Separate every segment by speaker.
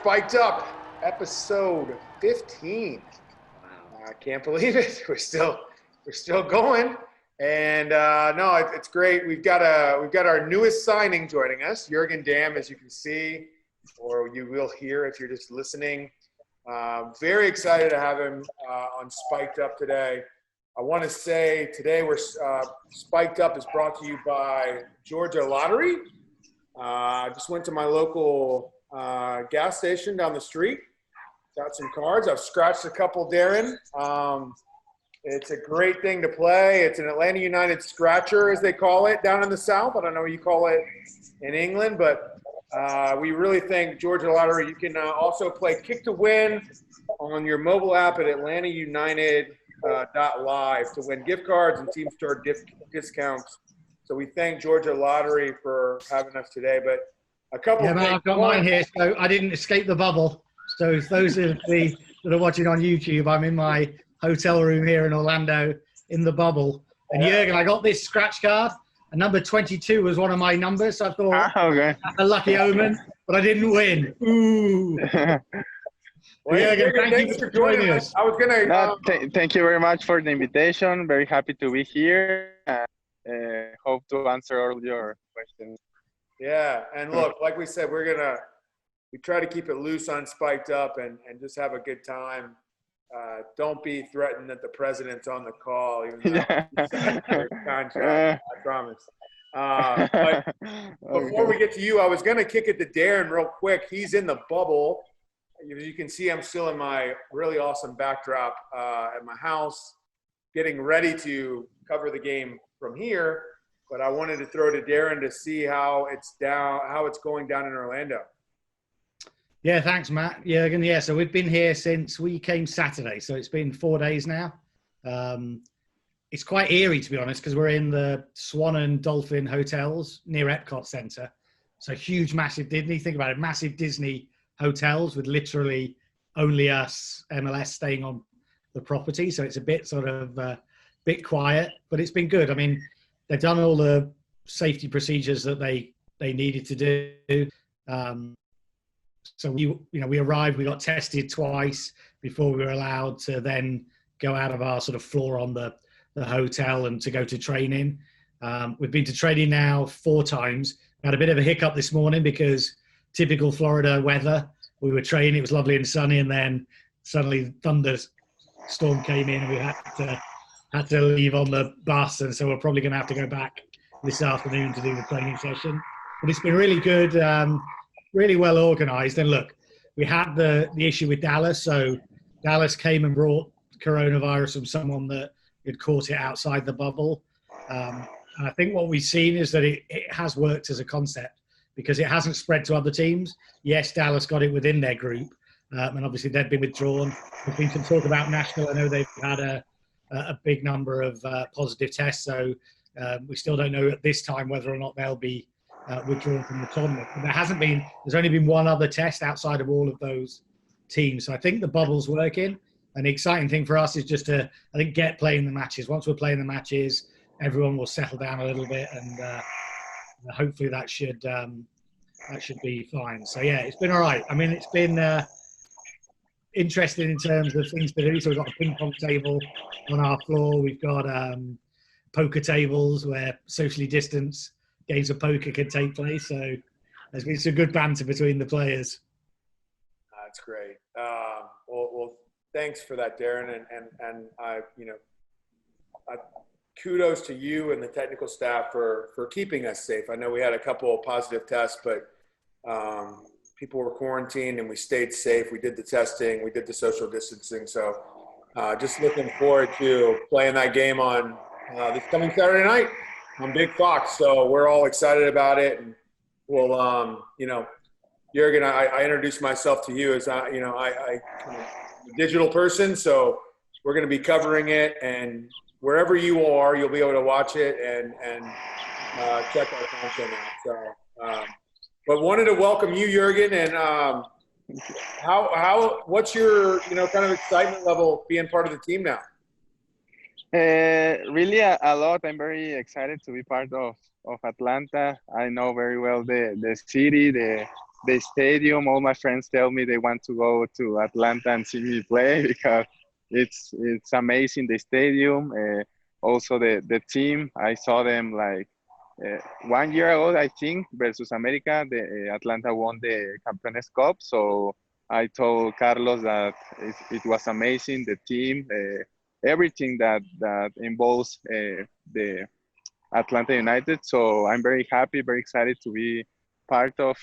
Speaker 1: Spiked Up, episode 15. I can't believe it. We're still going, and no, it's great. We've got our newest signing joining us, Jörgen Damm, as you can see, or you will hear if you're just listening. Very excited to have him on Spiked Up today. I want to say today we're Spiked Up is brought to you by Georgia Lottery. I just went to my local gas station down the street. Got some cards. I've scratched a couple, Darren. It's a great thing to play. It's an Atlanta United scratcher, as they call it down in the South. I don't know what you call it in England, but we really think Georgia Lottery. You can also play Kick to Win on your mobile app at AtlantaUnited.live to win gift cards and team store discounts. So we thank Georgia Lottery for having us today. But a couple.
Speaker 2: Yeah, man, I've got mine here, so I didn't escape the bubble. So those of the that are watching on YouTube, I'm in my hotel room here in Orlando in the bubble. And Jörgen, I got this scratch card. And number 22 was one of my numbers. So I thought,
Speaker 3: okay,
Speaker 2: that's a lucky omen, but I didn't win. Ooh.
Speaker 1: Well,
Speaker 2: Jörgen, thank you for joining us.
Speaker 1: I was gonna.
Speaker 3: Thank you very much for the invitation. Very happy to be here. Hope to answer all your questions.
Speaker 1: Yeah, and look, like we said, we try to keep it loose on Spiked Up and just have a good time. Don't be threatened that the president's on the call, even though he's signed for his contract. I promise. But before we get to you, I was going to kick it to Darren real quick. He's in the bubble. As you can see, I'm still in my really awesome backdrop at my house, getting ready to cover the game from here. But I wanted to throw to Darren to see how it's going down in Orlando.
Speaker 2: Yeah, thanks, Matt. Jörgen, yeah, so we've been here since we came Saturday, so it's been 4 days now. It's quite eerie, to be honest, because we're in the Swan and Dolphin hotels near Epcot Center. So huge, massive Disney. Think about it, massive Disney hotels with literally only us, MLS, staying on the property. So it's a bit sort of bit quiet, but it's been good. I mean, they've done all the safety procedures that they needed to do. So we arrived, we got tested twice before we were allowed to then go out of our sort of floor on the hotel and to go to training. We've been to training now 4 times. We had a bit of a hiccup this morning because typical Florida weather. We were training, it was lovely and sunny, and then suddenly thunderstorm came in and we had to leave on the bus, and so we're probably going to have to go back this afternoon to do the training session. But it's been really good. Really well organized. And look, we had the issue with Dallas. So Dallas came and brought coronavirus from someone that had caught it outside the bubble. And I think what we've seen is that it has worked as a concept because it hasn't spread to other teams. Yes, Dallas got it within their group. And obviously they've been withdrawn. There's been some talk about national. I know they've had a big number of positive tests. So we still don't know at this time whether or not they'll be withdrawn from the tournament. But there's only been one other test outside of all of those teams. So I think the bubble's working. And the exciting thing for us is just to, I think, get playing the matches. Once we're playing the matches, everyone will settle down a little bit, and hopefully that should be fine. So yeah, it's been all right. I mean, it's been interesting in terms of things to do. So we've got a ping pong table on our floor. We've got poker tables where socially distanced games of poker can take place. So there's been some good banter between the players.
Speaker 1: That's great. Well, thanks for that, Darren. And I kudos to you and the technical staff for keeping us safe. I know we had a couple of positive tests, but people were quarantined and we stayed safe. We did the testing, we did the social distancing. So just looking forward to playing that game on this coming Saturday night on Big Fox. So we're all excited about it. And we'll, Jörgen, I introduced myself to you as I'm a digital person. So we're going to be covering it, and wherever you are, you'll be able to watch it and check our content out. So, but wanted to welcome you, Jörgen, and what's your, kind of excitement level being part of the team now?
Speaker 3: Really a lot. I'm very excited to be part of Atlanta. I know very well the city, the the stadium. All my friends tell me they want to go to Atlanta and see me play because it's amazing, the stadium. Also the team. I saw them like 1 year ago, I think, versus America. The Atlanta won the Campeones Cup. So I told Carlos that it was amazing. The team, everything that involves the Atlanta United. So I'm very happy, very excited to be part of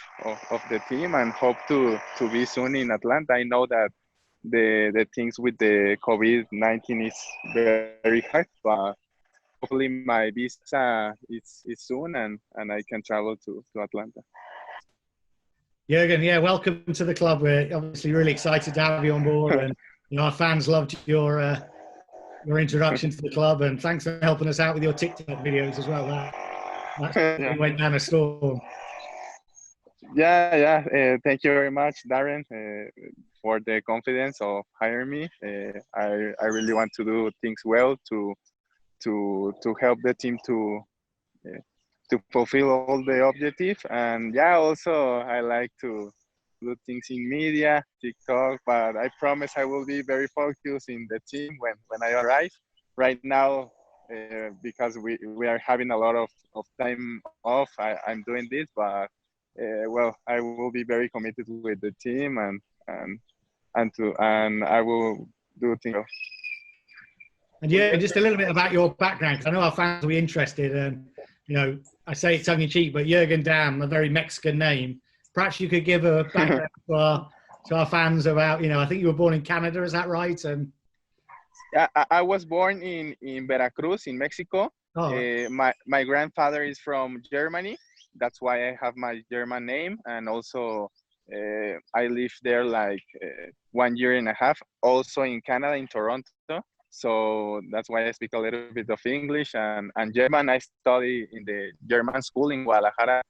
Speaker 3: the team and hope to be soon in Atlanta. I know that the things with the COVID-19 is very hard, but hopefully my visa is soon and I can travel to Atlanta.
Speaker 2: Jörgen, yeah, welcome to the club. We're obviously really excited to have you on board, and our fans loved your introduction to the club, and thanks for helping us out with your TikTok videos as well. That went down a storm.
Speaker 3: Yeah. Thank you very much, Darren, for the confidence of hiring me. I really want to do things well to help the team to fulfill all the objectives. And also I like to do things in media, TikTok, but I promise I will be very focused in the team when I arrive. Right now, because we are having a lot of time off, I'm doing this, but I will be very committed with the team and I will do things.
Speaker 2: And yeah, just a little bit about your background, because I know our fans will be interested. And I say it tongue in cheek, but Jörgen Damm, a very Mexican name. Perhaps you could give a background to our fans about, I think you were born in Canada, is that right? And
Speaker 3: I was born in Veracruz, in Mexico.
Speaker 2: Oh.
Speaker 3: My grandfather is from Germany. That's why I have my German name. And also I lived there like 1 year and a half, also in Canada, in Toronto. So that's why I speak a little bit of English and German. I studied in the German school in Guadalajara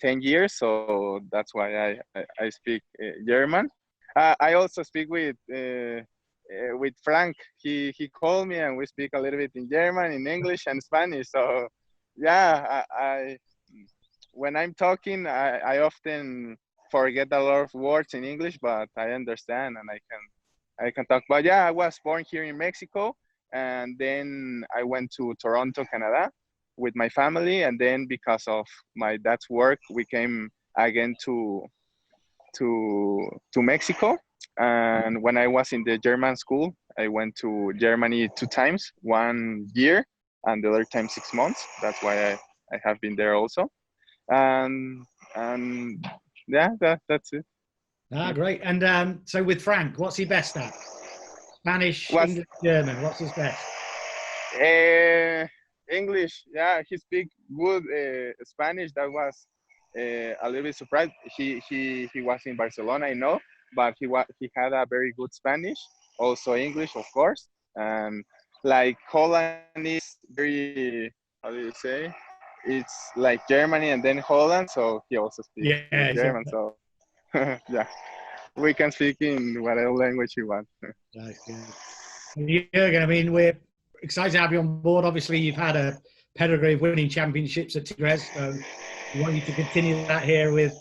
Speaker 3: 10 years. So that's why I speak German. I also speak with Frank. He called me and we speak a little bit in German, in English and Spanish. So yeah, I when I'm talking, I often forget a lot of words in English, but I understand and I can talk. But yeah, I was born here in Mexico, and then I went to Toronto, Canada, with my family, and then because of my dad's work, we came again to Mexico. And when I was in the German school, I went to Germany 2 times, 1 year, and the other time 6 months. That's why I have been there also. And yeah, that's it.
Speaker 2: Great. And so with Frank, what's he best at? Spanish, English, German. What's his best?
Speaker 3: English. Yeah, he speaks good Spanish. That was a little bit surprised. He was in Barcelona, I know, but he had a very good Spanish. Also English, of course. And like Holland is very, how do you say? It's like Germany and then Holland, so he also speaks German. So yeah, we can speak in whatever language you want.
Speaker 2: Jörgen, I mean, we're excited to have you on board. Obviously, you've had a pedigree of winning championships at Tigres, so we want you to continue that here with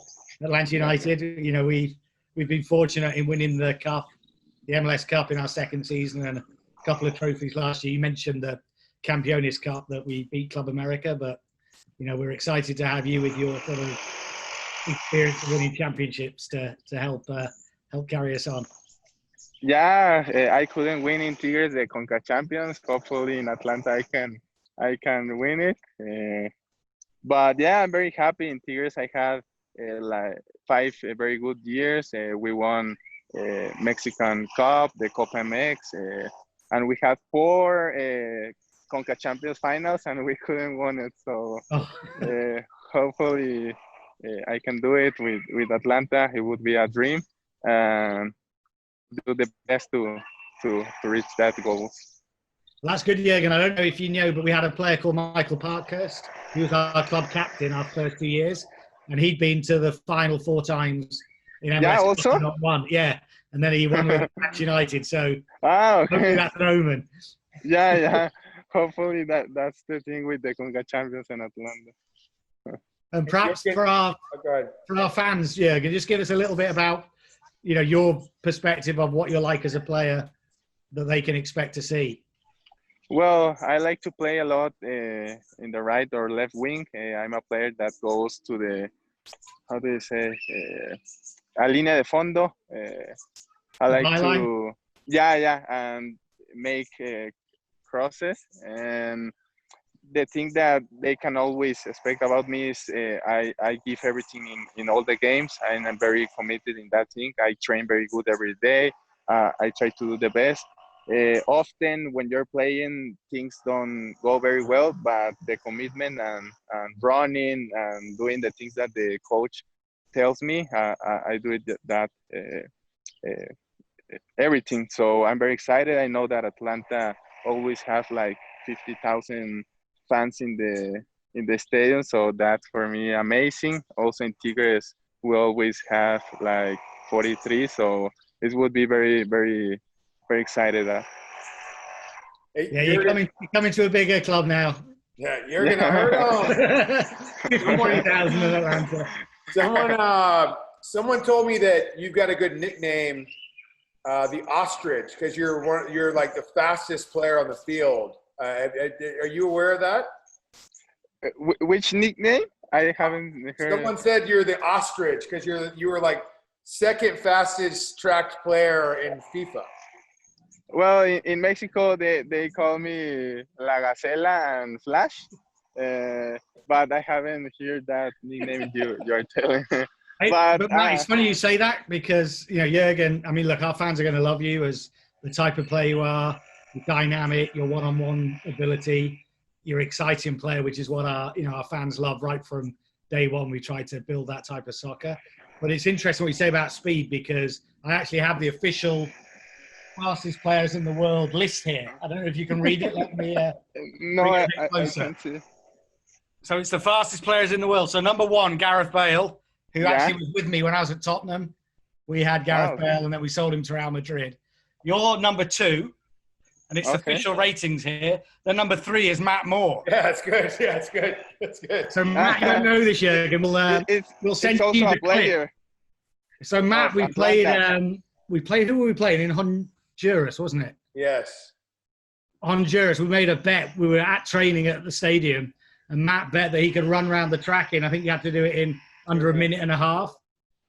Speaker 2: Atlanta United. We've been fortunate in winning the cup, the MLS Cup in our second season, and a couple of trophies last year. You mentioned the Campeones Cup that we beat Club America, but we're excited to have you with your sort of experience of winning championships to help carry us on.
Speaker 3: Yeah, I couldn't win in Tigres the Concacaf Champions. Hopefully in Atlanta I can win it. But yeah, I'm very happy in Tigres. I had like 5 very good years. We won Mexican Cup, the Copa MX, and we had 4 Concacaf Champions finals, and we couldn't win it. So hopefully I can do it with Atlanta. It would be a dream, and do the best to reach that goal.
Speaker 2: Well, that's good, Jörgen. I don't know if you know, but we had a player called Michael Parkhurst. He was our club captain our first 2 years, and he'd been to the final 4 times in MLS.
Speaker 3: Yeah, also?
Speaker 2: Not one. Yeah, and then he won with Manchester United. So
Speaker 3: okay.
Speaker 2: That's an omen.
Speaker 3: Yeah. Hopefully that's the thing with the Concacaf Champions in Atlanta.
Speaker 2: And perhaps for our fans, Jörgen, just give us a little bit about, your perspective of what you're like as a player that they can expect to see.
Speaker 3: Well, I like to play a lot in the right or left wing. I'm a player that goes to the, how do you say, a línea de fondo. I like to, and make crosses. And the thing that they can always expect about me is I give everything in all the games, and I'm very committed in that thing. I train very good every day. I try to do the best. Often when you're playing, things don't go very well, but the commitment and running and doing the things that the coach tells me, I do that everything. So I'm very excited. I know that Atlanta always have like 50,000 fans in the stadium, so that's for me amazing. Also in Tigres, we always have like 43, so it would be very, very, very excited.
Speaker 2: Yeah, you're coming to a bigger club now.
Speaker 1: Yeah, you're gonna hurt
Speaker 2: 50,000 in Atlanta.
Speaker 1: Someone told me that you've got a good nickname, the Ostrich, because you're like the fastest player on the field. Are you aware of that?
Speaker 3: Which nickname? I haven't heard.
Speaker 1: Someone said you're the Ostrich because you were like second fastest tracked player in FIFA.
Speaker 3: Well, in Mexico, they call me La Gacela and Flash, but I haven't heard that nickname you're telling.
Speaker 2: But Matt, it's funny you say that because, Jörgen, I mean, look, our fans are going to love you as the type of player you are, you're dynamic, your one-on-one ability, you're an exciting player, which is what our fans love right from day one. We tried to build that type of soccer. But it's interesting what you say about speed because I actually have the official fastest players in the world list here. I don't know if you can read it. Let me
Speaker 3: no, I can't see.
Speaker 2: So it's the fastest players in the world. So number 1, Gareth Bale, who actually was with me when I was at Tottenham. We had Gareth Bale, and then we sold him to Real Madrid. You're number 2, and it's official ratings here. Then number 3 is Matt Moore.
Speaker 1: Yeah, that's good. Yeah, that's good. That's good.
Speaker 2: So Matt, you don't know this, Jörgen. We'll send you the player. So Matt, we played. Who were we playing in Honduras, wasn't it?
Speaker 1: Yes.
Speaker 2: Honduras. We made a bet. We were at training at the stadium, and Matt bet that he could run around the track in. I think you had to do it in under a minute and a half.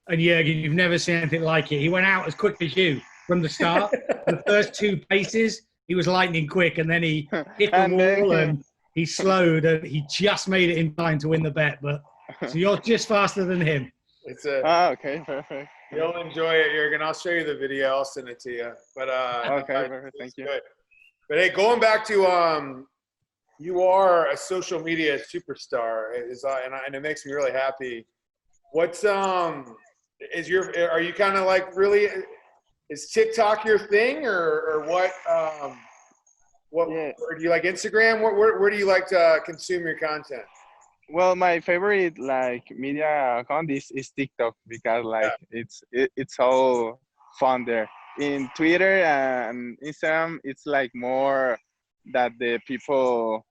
Speaker 2: And Jörgen, you've never seen anything like it. He went out as quick as you from the start. The first 2 paces, he was lightning quick, and then he hit the wall and he slowed, and he just made it in time to win the bet. But so you're just faster than him.
Speaker 1: It's
Speaker 3: okay, perfect.
Speaker 1: You'll enjoy it, Jörgen. I'll show you the video. I'll send it to you. But
Speaker 3: okay, perfect. Thank you.
Speaker 1: Good. But hey, going back to you are a social media superstar, and it makes me really happy. What's are you kind of like really? Is TikTok your thing, or what? Or do you like Instagram? Where do you like to consume your content?
Speaker 3: Well, my favorite media account is TikTok because it's so fun there. In Twitter and Instagram, it's like more that the people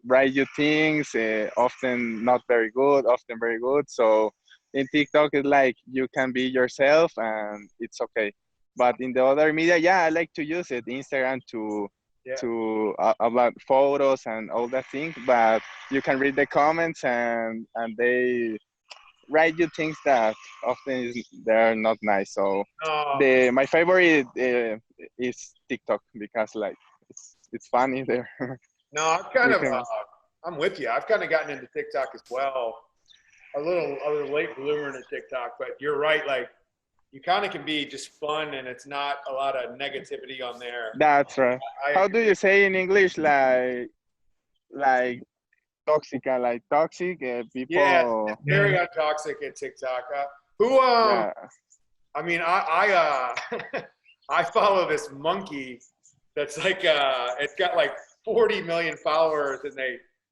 Speaker 3: write you things, often not very good, often very good. So in TikTok, it's like you can be yourself and it's okay. But in the other media, I like to use it, Instagram to upload photos and all that thing. But you can read the comments and they write you things that often they're not nice. So my favorite is TikTok because it's funny there.
Speaker 1: No, I'm with you. I've kind of gotten into TikTok as well. I was a late bloomer into TikTok, but you're right. Like, you kind of can be just fun, and it's not a lot of negativity on there.
Speaker 3: That's right. How do you say in English, like toxic, like toxic people?
Speaker 1: Yeah, very toxic at TikTok. I mean, I I follow this monkey that's like it's got like 40 million followers, and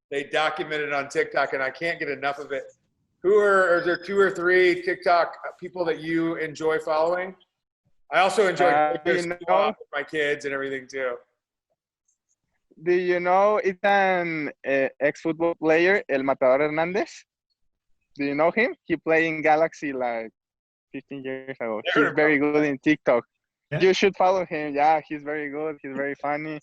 Speaker 1: they document it on TikTok, and I can't get enough of it. Is there 2 or 3 TikTok people that you enjoy following? I also enjoy with my kids and everything too.
Speaker 3: Do you know it's an ex-football player, El Matador Hernandez? Do you know him? He played in Galaxy like 15 years ago.
Speaker 1: Never
Speaker 3: He's
Speaker 1: heard
Speaker 3: very good in TikTok.
Speaker 2: Yeah.
Speaker 3: You should follow him. Yeah, he's very good. He's very funny.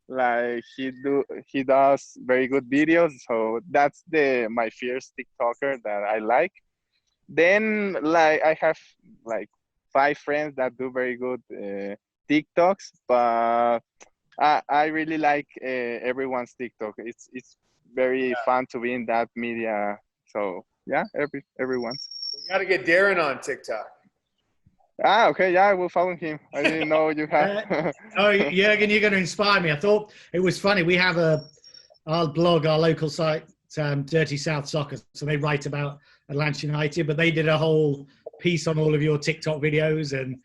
Speaker 3: Like he does very good videos. So that's my first TikToker that I like. Then like I have like 5 friends that do very good TikToks, but I really like everyone's TikTok. It's very fun to be in that media. So yeah, everyone's.
Speaker 1: We got to get Darren on TikTok.
Speaker 3: Okay, yeah, I will follow him. I didn't know you have.
Speaker 2: Oh, Jörgen, you're going to inspire me. I thought it was funny. We have our blog, our local site, Dirty South Soccer. So they write about Atlanta United, but they did a whole piece on all of your TikTok videos and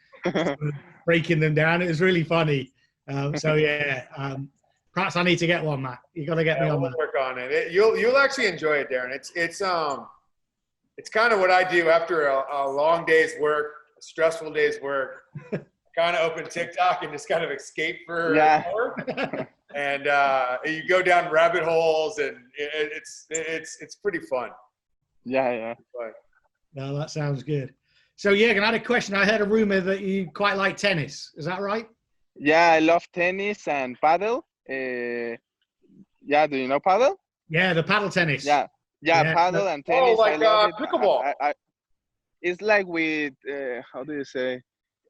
Speaker 2: breaking them down. It was really funny. So yeah, perhaps I need to get one, Matt. You got to get me on
Speaker 1: we'll
Speaker 2: that.
Speaker 1: work on it. You'll actually enjoy it, Darren. It's kind of what I do after a long day's work, a stressful day's work. Kind of open TikTok and just kind of escape for an hour. And you go down rabbit holes, and it's pretty fun.
Speaker 3: Yeah.
Speaker 1: But,
Speaker 2: No, that sounds good. So Jörgen, I had a question. I heard a rumor that you quite like tennis. Is that right?
Speaker 3: Yeah, I love tennis and paddle. Yeah, do you know paddle?
Speaker 2: Yeah, the paddle tennis.
Speaker 3: Yeah, paddle and tennis.
Speaker 1: oh, like
Speaker 3: I love it.
Speaker 1: pickleball.
Speaker 3: It's like with how do you say?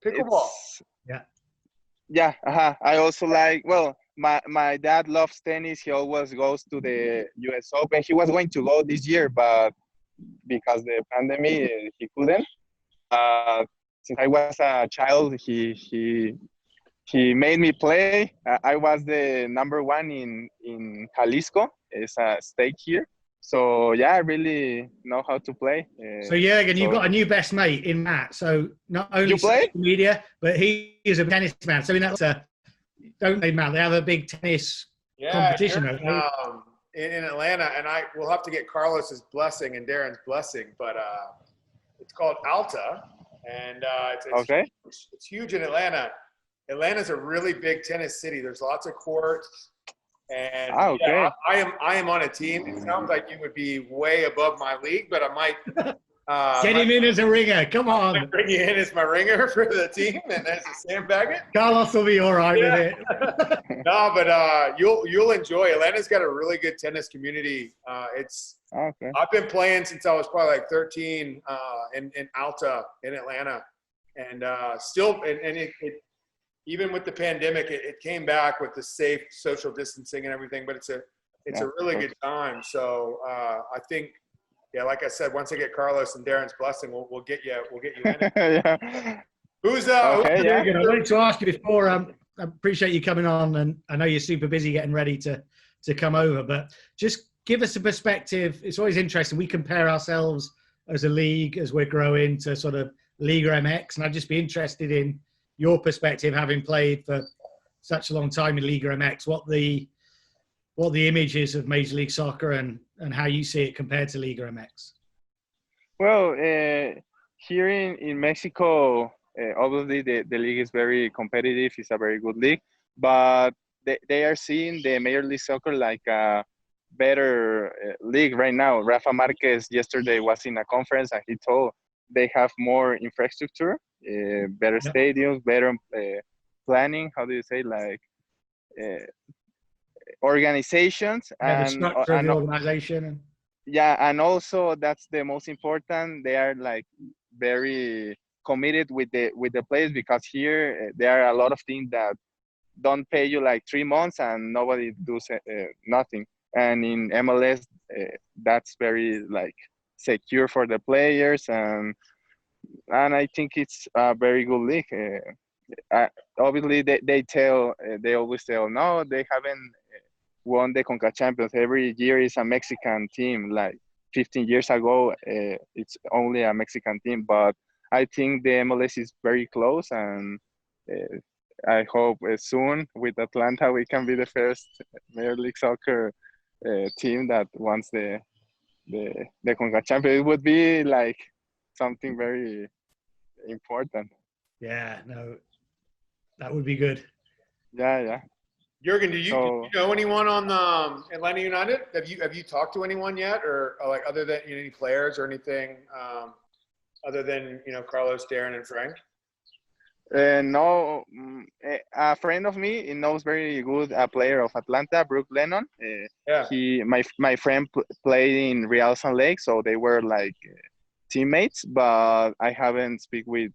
Speaker 1: Pickleball.
Speaker 2: Yeah.
Speaker 3: I also like. Well, my dad loves tennis. He always goes to the U.S. Open. He was going to go this year, but because the pandemic, he couldn't. Since I was a child, he made me play. I was the number 1 in Jalisco. It's a state here. So yeah, I really know how to play.
Speaker 2: So Jörgen, you've got a new best mate in Matt. So not only
Speaker 3: You play?
Speaker 2: social media, but he is a tennis man. So don't they, Matt? They have a big tennis competition.
Speaker 1: In Atlanta, and we'll have to get Carlos's blessing and Darren's blessing, but it's called Alta, and it's huge in Atlanta. Atlanta's a really big tennis city. There's lots of courts. And I am on a team. It sounds like you would be way above my league, but I might
Speaker 2: get him in as a ringer. Come on,
Speaker 1: bring you in as my ringer for the team and as a sandbag it.
Speaker 2: Carlos will be all right with it.
Speaker 1: No, but you'll enjoy. Atlanta's got a really good tennis community. I've been playing since I was probably like 13 in Alta in Atlanta, and even with the pandemic, it came back with the safe social distancing and everything, but it's a really good time. So I think, like I said, once I get Carlos and Darren's blessing, we'll get you in it.
Speaker 3: Yeah.
Speaker 1: Who's
Speaker 2: I wanted to ask you before. I appreciate you coming on, and I know you're super busy getting ready to come over, but just give us a perspective. It's always interesting. We compare ourselves as a league as we're growing to sort of Liga MX, and I'd just be interested in your perspective, having played for such a long time in Liga MX, what the image is of Major League Soccer and how you see it compared to Liga MX.
Speaker 3: Well, here in Mexico, obviously the league is very competitive. It's a very good league, but they are seeing the Major League Soccer like a better league right now. Rafa Marquez yesterday was in a conference and he told they have more infrastructure, better stadiums, better planning. How do you say, like organizations
Speaker 2: the structure of the organization.
Speaker 3: And also that's the most important. They are like very committed with the players, because here there are a lot of teams that don't pay you like 3 months and nobody does nothing. And in MLS, that's very like secure for the players, and I think it's a very good league. Obviously, they always tell no, they haven't won the Concacaf Champions. Every year is a Mexican team. Like 15 years ago, it's only a Mexican team. But I think the MLS is very close, and I hope soon with Atlanta we can be the first Major League Soccer team that wants the Concacaf Champions. It would be like something very important.
Speaker 2: Yeah, no, that would be good.
Speaker 3: Yeah.
Speaker 1: Jurgen, do
Speaker 3: So
Speaker 1: you know anyone on Atlanta United? Have you talked to anyone yet, or like other than any players or anything, other than Carlos, Darren, and Frank?
Speaker 3: no, a friend of me he knows very good a player of Atlanta, Brooke Lennon.
Speaker 1: Yeah.
Speaker 3: My friend played in Real Salt Lake, so they were like teammates. But I haven't speak with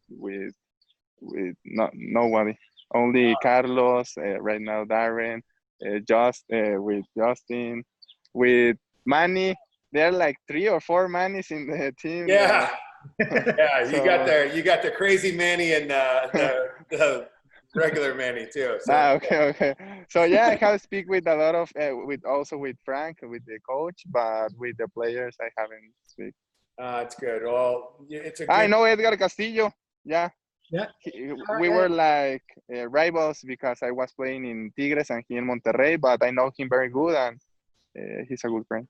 Speaker 3: nobody. Only Carlos right now, Darren, with Justin, with Manny. There are like 3 or 4 Mannys in the team.
Speaker 1: Yeah. Yeah,
Speaker 3: So,
Speaker 1: you got the crazy Manny and the regular Manny too. So.
Speaker 3: okay. So yeah, I have speak with a lot of with Frank, with the coach, but with the players I haven't speak.
Speaker 1: It's good. Well, it's a good.
Speaker 3: I know Edgar Castillo. Yeah.
Speaker 2: Yeah.
Speaker 3: We were like rivals because I was playing in Tigres and he in Monterrey, but I know him very good and he's a good friend.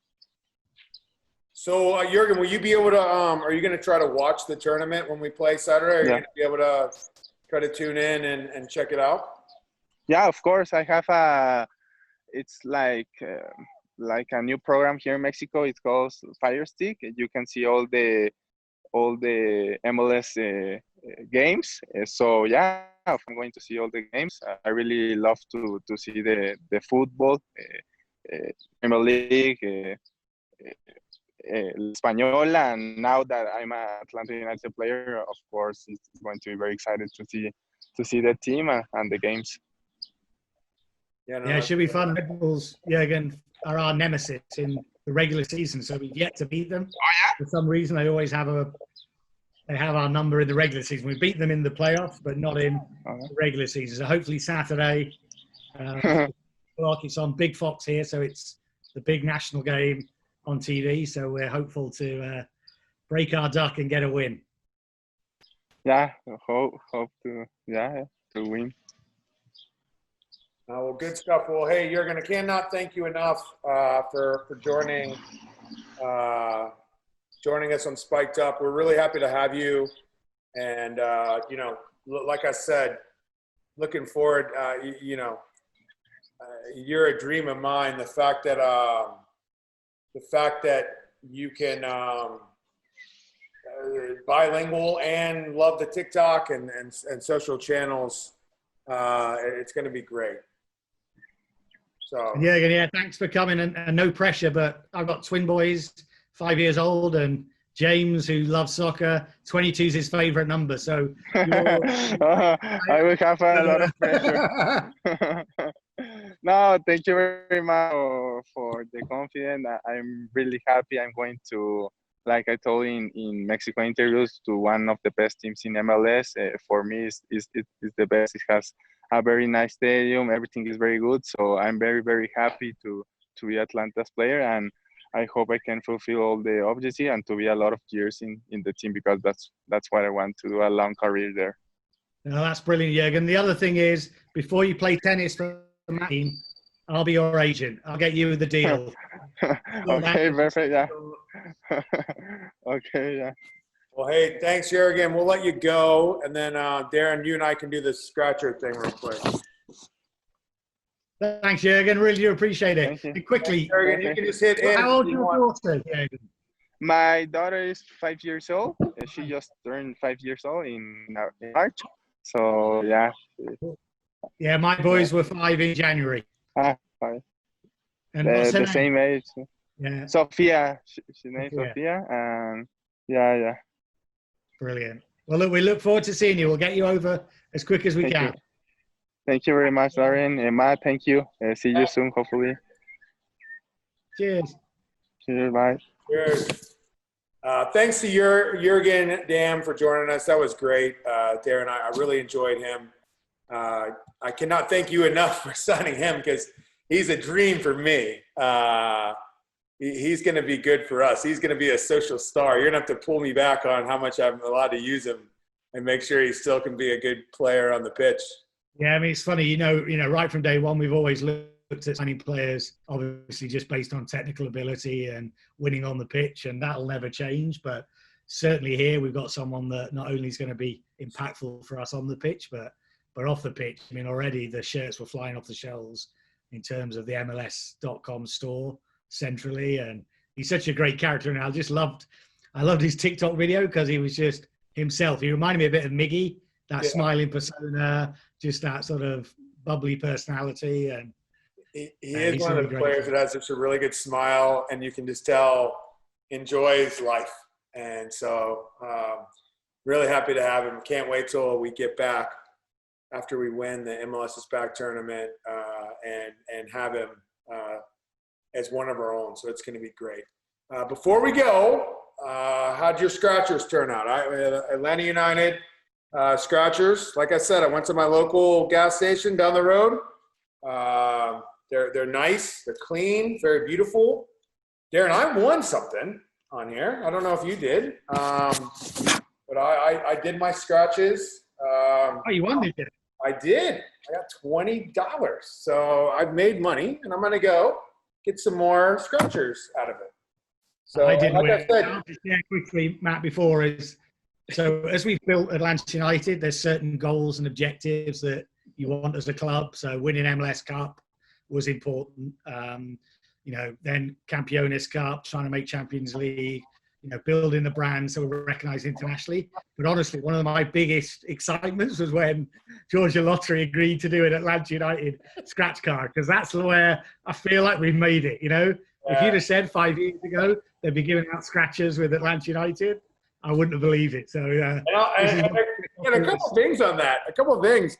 Speaker 1: So, Jurgen, will you be able to? Are you going to try to watch the tournament when we play Saturday? Are you going to be able to try to tune in and check it out?
Speaker 3: Yeah, of course. I have it's like a new program here in Mexico. It calls Fire Stick. You can see all the MLS games. So yeah, I'm going to see all the games. I really love to see the football, Premier League. Español, and now that I'm an Atlanta United player, of course, it's going to be very excited to see the team and the games.
Speaker 2: Yeah, it should be fun. Red Bulls, Jurgen, are our nemesis in the regular season, so we've yet to beat them.
Speaker 3: Oh yeah.
Speaker 2: For some reason, they always have our number in the regular season. We beat them in the playoffs, but not in the regular season. So hopefully Saturday, it's on Big Fox here, so it's the big national game on TV, so we're hopeful to break our duck and get a win.
Speaker 3: Yeah, hope to win.
Speaker 1: Well, good stuff. Well, hey, Jurgen, I cannot thank you enough for joining us on Spiked Up. We're really happy to have you, and like I said, looking forward. You're a dream of mine. The fact that you can bilingual and love the TikTok and social channels, it's going to be great. So
Speaker 2: yeah, thanks for coming and no pressure, but I've got twin boys, 5 years old, and James, who loves soccer. 22 is his favorite number, so
Speaker 3: I will have a lot of pressure. No, thank you very much for the confidence. I'm really happy. I'm going to, like I told in Mexico interviews, to one of the best teams in MLS. For me, it's the best. It has a very nice stadium. Everything is very good. So I'm very, very happy to be Atlanta's player, and I hope I can fulfill all the objectives and to be a lot of years in the team, because that's what I want to do, a long career there.
Speaker 2: No, that's brilliant, Jurgen. The other thing is, before you play tennis for the team, I'll be your agent. I'll get you the deal.
Speaker 3: Okay, perfect. Yeah. Okay, yeah.
Speaker 1: Well, hey, thanks, Jurgen. We'll let you go, and then Darren, you and I can do this scratcher thing real quick.
Speaker 2: Thanks, Jurgen. Really do appreciate it. And quickly,
Speaker 1: thanks, Jurgen, you can just hit in.
Speaker 2: How old is your daughter, Jurgen?
Speaker 3: My daughter is 5 years old. She just turned 5 years old in March. So yeah.
Speaker 2: Yeah, my boys were 5 in January.
Speaker 3: 5.
Speaker 2: And what's her
Speaker 3: the
Speaker 2: name?
Speaker 3: same age.
Speaker 2: Yeah.
Speaker 3: Sophia. She's named Sophia. And yeah.
Speaker 2: Brilliant. Well, look, we look forward to seeing you. We'll get you over as quick as we can.
Speaker 3: Thank you very much, Darren. And Matt, thank you. See you soon, hopefully.
Speaker 2: Cheers.
Speaker 3: Cheers, bye.
Speaker 1: Cheers. Thanks to Jurgen Damm for joining us. That was great. Darren, I really enjoyed him. I cannot thank you enough for signing him, because he's a dream for me. He's going to be good for us. He's going to be a social star. You're going to have to pull me back on how much I'm allowed to use him and make sure he still can be a good player on the pitch.
Speaker 2: Yeah, I mean, it's funny, right from day one, we've always looked at signing players, obviously just based on technical ability and winning on the pitch, and that'll never change. But certainly here, we've got someone that not only is going to be impactful for us on the pitch, but off the pitch. I mean, already the shirts were flying off the shelves in terms of the MLS.com store centrally. And he's such a great character. And I loved his TikTok video because he was just himself. He reminded me a bit of Miggy, that smiling persona, just that sort of bubbly personality. And
Speaker 1: he is one of the players that has such a really good smile, and you can just tell enjoys life. And so really happy to have him. Can't wait till we get back after we win the MLS is Back tournament and have him as one of our own. So it's going to be great. Before we go, how'd your scratchers turn out? Atlanta United scratchers. Like I said, I went to my local gas station down the road. They're nice. They're clean. Very beautiful. Darren, I won something on here. I don't know if you did, but I did my scratches.
Speaker 2: Oh, you won, did you?
Speaker 1: I did. I got $20. So I've made money, and I'm going to go get some more scratchers out of it. So
Speaker 2: I didn't
Speaker 1: like
Speaker 2: win.
Speaker 1: I said,
Speaker 2: I'll just share quickly, Matt, before is, so as we've built Atlanta United, there's certain goals and objectives that you want as a club. So winning MLS Cup was important. Then Campeones Cup, trying to make Champions League, building the brand so we're recognised internationally. But honestly, one of my biggest excitements was when Georgia Lottery agreed to do an Atlanta United scratch card, because that's where I feel like we've made it, If you'd have said 5 years ago they'd be giving out scratchers with Atlanta United, I wouldn't have believed it. So,
Speaker 1: and a couple of things on that. A couple of things.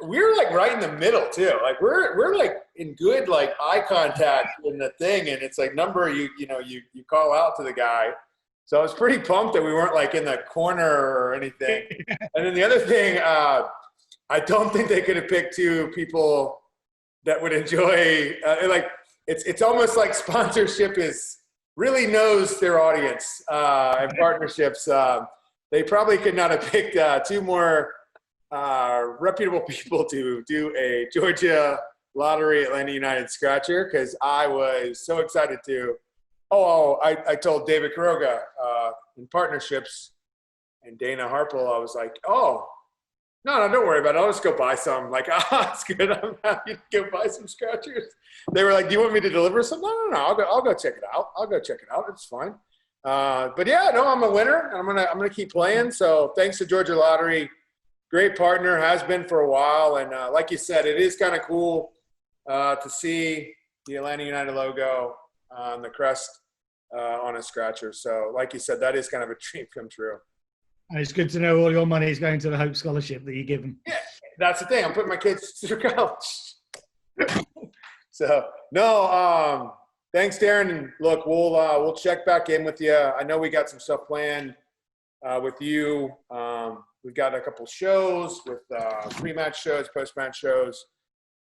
Speaker 1: We're like right in the middle too. Like we're like in good like eye contact in the thing, and it's like number you call out to the guy. So I was pretty pumped that we weren't like in the corner or anything. And then the other thing, I don't think they could have picked two people that would enjoy like it's almost like sponsorship really knows their audience and partnerships. They probably could not have picked two more reputable people to do a Georgia Lottery Atlanta United scratcher, because I was so excited to. I told David Quiroga in partnerships and Dana Harple, I was like, no, don't worry about it. I'll just go buy some. Like, it's good. I'm happy to go buy some scratchers. They were like, do you want me to deliver some? No. I'll go check it out. It's fine. But yeah, no, I'm a winner, and I'm gonna keep playing. So thanks to Georgia Lottery. Great partner, has been for a while. And like you said, it is kind of cool to see the Atlanta United logo on the crest on a scratcher. So like you said, that is kind of a dream come true.
Speaker 2: And it's good to know all your money is going to the Hope Scholarship that you give them.
Speaker 1: Yeah, that's the thing. I'm putting my kids through college. So, no, thanks, Darren. And look, we'll check back in with you. I know we got some stuff planned with you. We've got a couple shows with pre-match shows, post-match shows,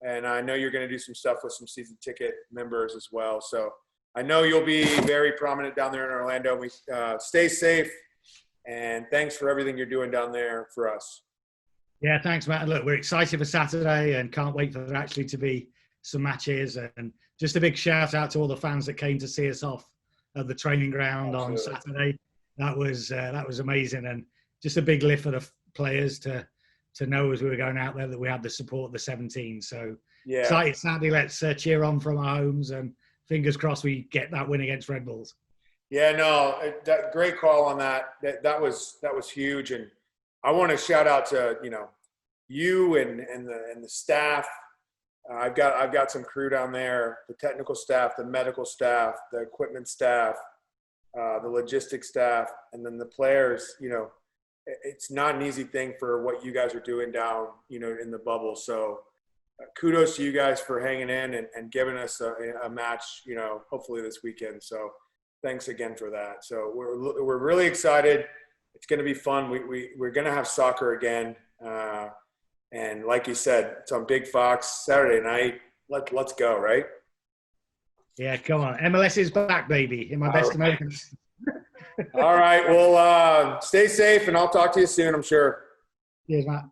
Speaker 1: and I know you're going to do some stuff with some season ticket members as well. So I know you'll be very prominent down there in Orlando. We stay safe, and thanks for everything you're doing down there for us.
Speaker 2: Yeah, thanks, Matt. Look, we're excited for Saturday and can't wait for there actually to be some matches. And just a big shout out to all the fans that came to see us off at the training ground on Saturday. That was amazing, and just a big lift for the players to know as we were going out there that we had the support of the 17. So excited Saturday. Let's cheer on from our homes, and fingers crossed we get that win against Red Bulls.
Speaker 1: Yeah, no, great call on that. That was huge, and I want to shout out to you and the staff. I've got some crew down there, the technical staff, the medical staff, the equipment staff, the logistics staff, and then the players. It's not an easy thing for what you guys are doing down, in the bubble. So kudos to you guys for hanging in and giving us a match, hopefully this weekend. So thanks again for that. So we're really excited. It's going to be fun. We're going to have soccer again. And like you said, it's on Big Fox Saturday night. Let's go, right?
Speaker 2: Yeah, come on. MLS is back, baby, in my best American.
Speaker 1: All right. Well, stay safe, and I'll talk to you soon, I'm sure.
Speaker 2: Cheers, Matt.